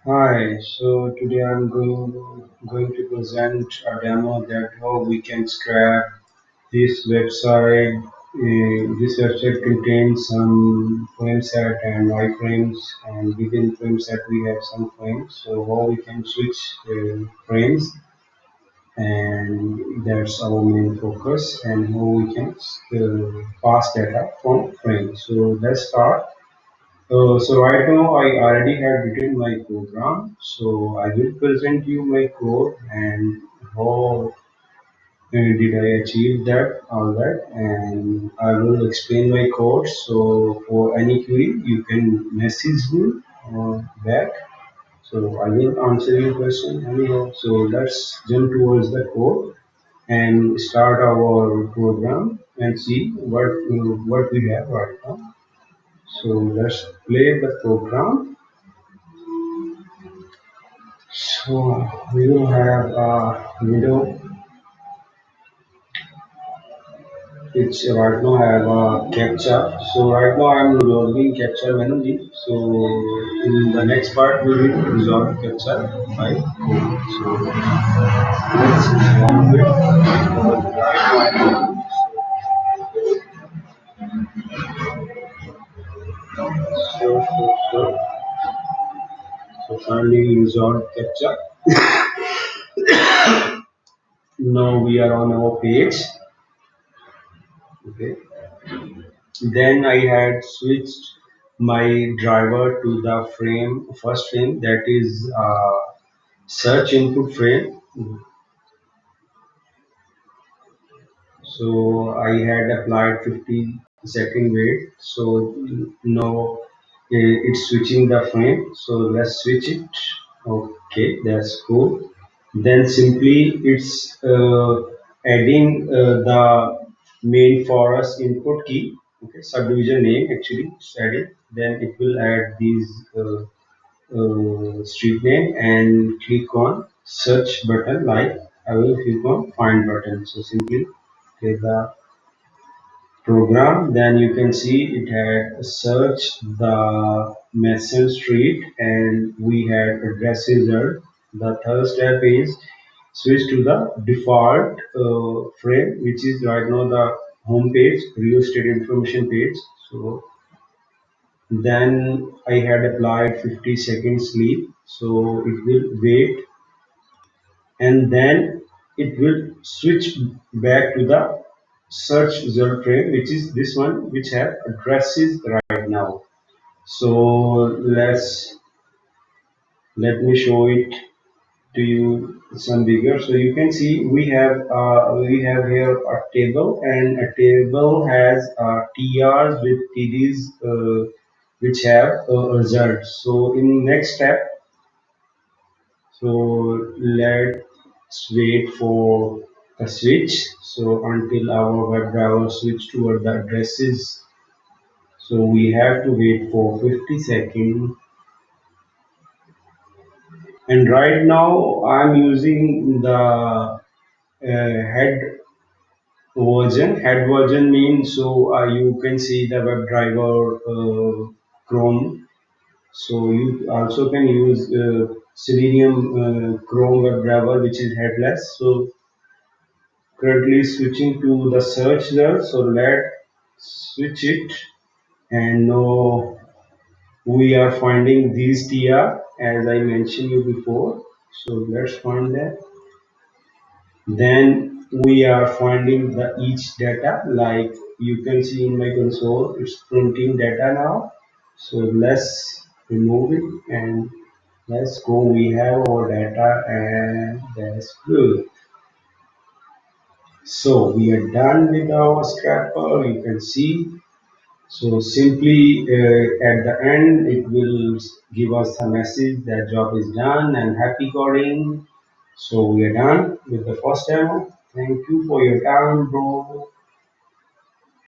Hi, so today I'm going to present a demo that how we can scrap this website. This website contains some frame set and iframes, and within frame set we have some frames. So how we can switch frames, and that's our main focus, and how we can pass data from frames. So let's start. So right now I already have written my program. So I will present you my code and how did I achieve that, all that, and I will explain my code. So for any query, you can message me back. So I will answer your question anyhow. So let's jump towards the code and start our program and see what we have right now. So let's play the program. So we will have a window which right now have a captcha. So right now I'm resolving captcha manually. So in the next part we will resolve captcha by code. So let's resolve it. Right now so finally resolved captcha. Now we are on our page. Okay. Then I had switched my driver to the first frame, that is search input frame. So I had applied 50-second wait. So now it's switching the frame. So let's switch it. Okay, that's cool. Then simply it's adding the main for us input key. Okay, subdivision name actually it's added. Then it will add these street name and click on search button, like I will click on find button. So simply click the program, then you can see it had searched the Mason Street and we had address result. The third step is switch to the default frame, which is right now the home page, real estate information page. So then I had applied 50-second sleep, so it will wait and then it will switch back to the search result frame, which is this one, which have addresses right now. So let me show it to you some bigger. So you can see we have here a table, and a table has TRs with TDs which have results. So in next step, so let's wait for the switch. So until our web browser switch toward the addresses. So we have to wait for 50 seconds. And right now I'm using the head version. Head version means so you can see the WebDriver Chrome. So you also can use Selenium Chrome WebDriver, which is headless. So currently switching to the search there. So let's switch it, and now we are finding these TR as I mentioned you before. So let's find that. Then we are finding the each data, like you can see in my console it's printing data now. So let's remove it and let's go. We have our data and that's good. So we are done with our scrapper, you can see. So simply at the end, it will give us a message that job is done and happy coding. So we are done with the first demo. Thank you for your time, bro.